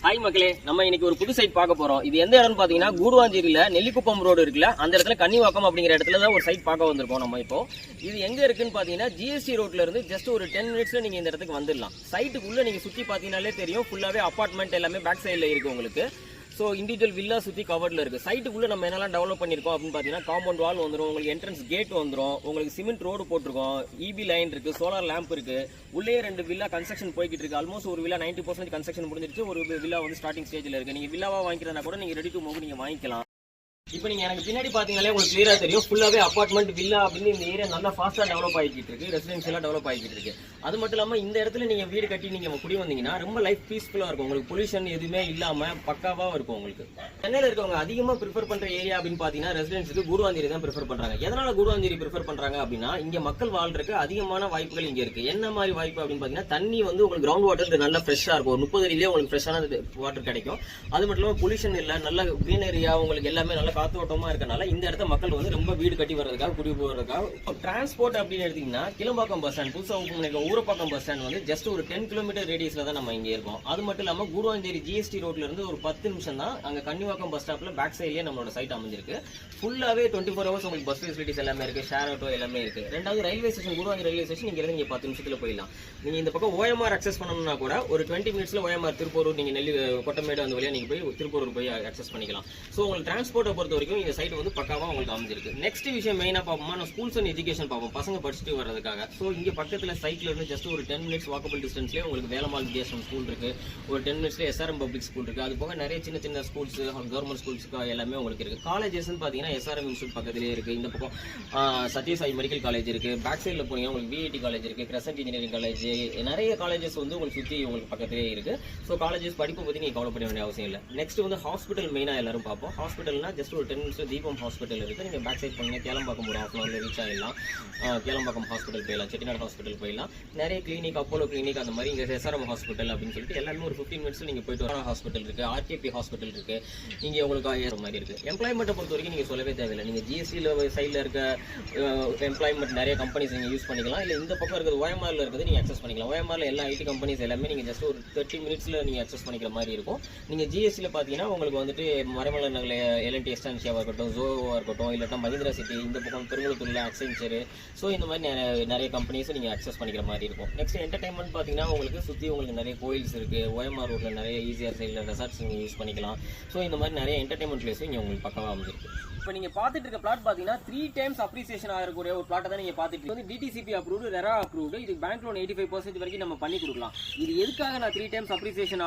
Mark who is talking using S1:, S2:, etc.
S1: Hi மக்களே, நம்ம இன்னைக்கு ஒரு புது சைட் பார்க்க போறோம். இது எந்த இடம்னு பாத்தீங்கன்னா கூடுவாஞ்சேரியில நெல்லிக்குப்பம் ரோடு இருக்குல்ல, அந்த இடத்துல கன்னிவாக்கம் அப்படிங்கிற இடத்துல தான் ஒரு சைட் பார்க்க வந்திருக்கோம் நம்ம இப்போ. இது எங்க இருக்குன்னு பாத்தீங்கன்னா ஜிஎஸ்டி ரோட்ல இருந்து ஜஸ்ட் ஒரு 10 மினிட்ஸ்ல நீங்க இந்த இடத்துக்கு வந்துடலாம். சைட்டுக்குள்ள நீங்க சுத்தி பாத்தீங்கன்னாலே தெரியும், ஃபுல்லாவே அபார்ட்மெண்ட் எல்லாமே பேக் சைட்ல இருக்கு உங்களுக்கு. ஸோ இண்டிவிஜுவல் வில்லா சுற்றி கவர்டில் இருக்குது. சைட்டுக்குள்ளே நம்ம என்னெல்லாம் டெவலப் பண்ணியிருக்கோம் அப்படின்னு பார்த்தீங்கன்னா காம்பவுண்ட் வால் வந்துடும், உங்களுக்கு என்ட்ரன்ஸ் கேட் வந்துடும், உங்களுக்கு சிமெண்ட் ரோடு போட்டிருக்கோம், இபி லைன் இருக்குது, சோலார் லேம்ப் இருக்குது, உள்ளே 2 வில்லா கன்ஸ்ட்ரக்ஷன் போய்கிட்டு இருக்குது. ஆல்மோஸ்ட் ஒரு வில்லா 90% கன்ஸ்ட்ரக்ஷன் முடிஞ்சிருச்சு, ஒரு வில்லா வந்து ஸ்டார்டிங் ஸ்டேஜில் இருக்குது. நீங்கள் வில்லாவாக வாங்கிக்கிறதா கூட நீங்கள் ரெடி டு மூவ் நீங்கள் வாங்கிக்கலாம். இப்போ நீங்க எனக்கு பின்னாடி பாத்தீங்களே உங்களுக்கு கிளியரா தெரியும், ஃபுல்லாவே அபார்ட்மெண்ட் வில்லா அப்படின்னு இந்த ஏரியா நல்லா ஃபாஸ்டா டெவலப் ஆகிட்டு இருக்கு, ரெசிடென்ஷியலா டெவலப் ஆகிட்டு இருக்கு. அது மட்டும் இல்லாம இந்த இடத்துல நீங்க வீடு கட்டி நீங்க குடி வந்தீங்கன்னா ரொம்ப லைஃப் பீஸ்ஃபுல்லா இருக்கும், உங்களுக்கு பொல்யூஷன் எதுவுமே இல்லாம பக்காவா இருக்கும் உங்களுக்கு. சென்னையில இருக்கவங்க அதிகமா ப்ரிஃபர் பண்ற ஏரியா அப்படின்னு பாத்தீங்கன்னா ரெசிடென்ஸுக்கு கூடுவாஞ்சேரி தான் ப்ரிஃபர் பண்றாங்க. எதனால கூடுவாஞ்சேரி ப்ரிஃபர் பண்றாங்க அப்படின்னா இங்க மக்கள் வாழ்றதுக்கு அதிகமான வாய்ப்புகள் இங்க இருக்கு. என்ன மாதிரி வாய்ப்பு அப்படின்னு பாத்தீங்கன்னா தண்ணி வந்து உங்களுக்கு கிரவுண்ட் வாட்டர் நல்லா ஃப்ரெஷ்ஷா இருக்கும், 30 அடியிலே உங்களுக்கு ஃப்ரெஷ்ஷான வாட்டர் கிடைக்கும். அது மட்டும் இல்லாம பொல்யூஷன் இல்ல, நல்ல கிரீனரியா உங்களுக்கு எல்லாமே நல்ல காத்தோட்டமா இருக்கனால இந்த இடத்த மக்கள் வந்து ரொம்ப வீடு கட்டி வர்றதுக்காக குடி போறதுக்காக. டிரான்ஸ்போர்ட் அப்படின்னு எடுத்தீங்கன்னா கிளம்பாக்கம் பஸ் ஸ்டாண்ட், புதுசா ஓபன் பண்ணிருக்க ஊரப்பாக்கம் பஸ் ஸ்டாண்ட் வந்து ஜஸ்ட் ஒரு 10 கிலோமீட்டர் ரேடியஸ்ல தான் நம்ம இங்க இருக்கோம். அது மட்டும் இல்லாம கூடுவாஞ்சேரி ஜிஎஸ்டி ரோட்ல இருந்து ஒரு 10 நிமிஷம் தான் அங்க கன்னிவாக்கம் பஸ் ஸ்டாப்ல பேக் சைட்லயே நம்மளோட சைட் அமைஞ்சிருக்கு. ஃபுல்லாவே 24 ஹவர்ஸ் உங்களுக்கு பஸ் ஃபெசிலிட்டிஸ் எல்லாமே இருக்கு, ஷேர் ஆட்டோ எல்லாமே இருக்கு. ரெண்டாவது railway station, Guduvancheri railway station இங்க இருந்து நீங்க 10 நிமிஷத்துல போயிடலாம். நீங்க இந்த பக்கம் ஓஎம்ஆர் அக்சஸ் பண்ணணும்னா கூட ஒரு 20 மினிட்ஸ்ல ஓஎம்ஆர் திருப்பூர், நீங்க நெல்லி கொட்டமேடு அந்த வழியா நீங்க போய் திருப்பூர் போய் அக்சஸ் பண்ணிக்கலாம். சோ உங்களுக்கு டிரான்ஸ்போர்ட்டை பொறுத்த வரைக்கும் இந்த சைட் வந்து பக்காவா உங்களுக்கு அமைஞ்சிருக்கு. நெக்ஸ்ட் விஷயம் மெயினா பார்ப்போமா, நான் ஸ்கூல்ஸ் அண்ட் எஜுகேஷன் பார்ப்போம், பசங்க படிச்சுட்டு வர்றதுக்காக. ஸோ இங்க பக்கத்துல சைட்ல இருந்து ஜஸ்ட் ஒரு 10 மினிட்ஸ் வாக்கபிள் டிஸ்டன்ஸ்லேயே உங்களுக்கு வேலம்மாள் வித்யாசம் ஸ்கூல் இருக்கு, ஒரு 10 மினிட்ஸ்ல எஸ்ஆர்எம் பப்ளிக் ஸ்கூல் இருக்கு. அது போக நிறைய சின்ன சின்ன ஸ்கூல்ஸ், கவர்மெண்ட் ஸ்கூல்ஸ் எல்லாமே உங்களுக்கு இருக்கு. காலேஜஸ் பாத்தீங்கன்னா எஸ்ஆர்எம் இன்ஸ்டியூட் பக்கத்துலேயே இருக்கு. இந்த பக்கம் சத்யசாய் மெடிக்கல் காலேஜ் இருக்கு, பேக் சைட்ல போனீங்கன்னா உங்களுக்கு விஐடி காலேஜ் இருக்கு, கிரசன்ட் இன்ஜினியரிங் காலேஜ், நிறைய காலேஜஸ் வந்து உங்களுக்கு சுற்றி உங்களுக்கு பக்கத்திலேயே இருக்கு. ஸோ காலேஜஸ் படிப்பு பத்தி நீங்க கவலை பண்ண வேண்டிய அவசியம் இல்லை. நெக்ஸ்ட் வந்து ஹாஸ்பிட்டல் மெயினா எல்லாரும் பார்ப்போம். ஹாஸ்பிட்டல்னா ஜஸ்ட் ஒரு 10 மினிட்ஸ்ல தீபம் ஹாஸ்பிட்டல் இருக்கு. நீங்க பேக் சைட் பண்ணீங்க கேளம்பாக்கம் ஒரு 1/2 hour ரீச் ஆகிடலாம். கேளம்பாக்கம் ஹாஸ்பிட்டல் போயிடலாம், செட்டிநாடு ஹாஸ்பிட்டல் போயிடலாம். நிறைய கிளினிக், அப்போலோ கிளினிக் அந்த மாதிரி இங்கே எஸ்ஆர்எம் ஹாஸ்பிட்டல் அப்படின்னு சொல்லிட்டு எல்லாமே ஒரு 15 மினிட்ஸ்ல நீங்க போயிட்டு வர ஹாஸ்பிட்டல் இருக்கு, ஆர்கேபி ஹாஸ்பிட்டல் இருக்கு. இங்க உங்களுக்கு ஏற மாதிரி இருக்கு. எம்ப்ளாய்மெண்ட்டை பொறுத்த வரைக்கும் நீங்க சொல்லவே தேவையில்லை. நீங்க ஜிஎஸ்டியில் சைடில் இருக்க எம்ப்ளாய்மெண்ட் நிறைய கம்பெனிஸ் நீங்க யூஸ் பண்ணிக்கலாம். இல்லை இந்த பக்கம் இருக்கிறது ஓஎம்ஆர்ல இருக்கிறது நீங்க அக்சஸ் பண்ணிக்கலாம். ஓஎம்ஆர்ல எல்லா ஐடி கம்பெனிஸ் எல்லாமே நீங்க ஜஸ்ட் ஒரு 30 மினிட்ஸ்ல நீங்க அக்சஸ் பண்ணிக்கிற மாதிரி இருக்கும். நீங்க ஜிஎஸ்டியில் பார்த்தீங்கன்னா உங்களுக்கு வந்துட்டு மறைமலை நகரில் எல்என்டி எஸ்டான்சியாவாக இருக்கட்டும், ஜோவாக இருக்கட்டும், இல்லாட்டா மஹிந்திரா சிட்டி, இந்த பக்கம் பெருங்குளத்தூர்ல அக்சென்ச்சர், ஸோ இந்த மாதிரி நிறைய கம்பெனிஸும் நீங்கள் அக்சஸ் பண்ணிக்கிற மாதிரி இருக்கும். நெக்ஸ்ட் என்டர்டைன்மெண்ட் பார்த்தீங்கன்னா உங்களுக்கு சுற்றி உங்களுக்கு நிறைய கோயில்ஸ் இருக்குது. ஓஎம்ஆர் ரோட்டில் நிறைய ஈஸியாக சைடில் ரெசார்ட்ஸ் நீங்கள் யூஸ் பண்ணிக்கலாம். ஸோ இந்த மாதிரி நிறைய என்டர்டைன்மெண்ட் பிளேஸும் இங்கே உங்களுக்கு பக்கமாக அமைஞ்சிருக்கு. இப்போ நீங்கள் பார்த்துட்டு இருக்க பிளாட் பார்த்தீங்கன்னா 3 times அப்ரிசியேஷன் ஆகக்கூடிய ஒரு பிளாட்டை தான் நீங்கள் பார்த்துட்டு வந்து டிடிசிபி அப்ரூவ்டு, ரெரா அப்ரூவ்டு. இது பேங்க் லோன் 85% வரைக்கும் நம்ம பண்ணி கொடுக்கலாம். இது எதுக்காக நான் 3 times அப்ரிசியேஷன்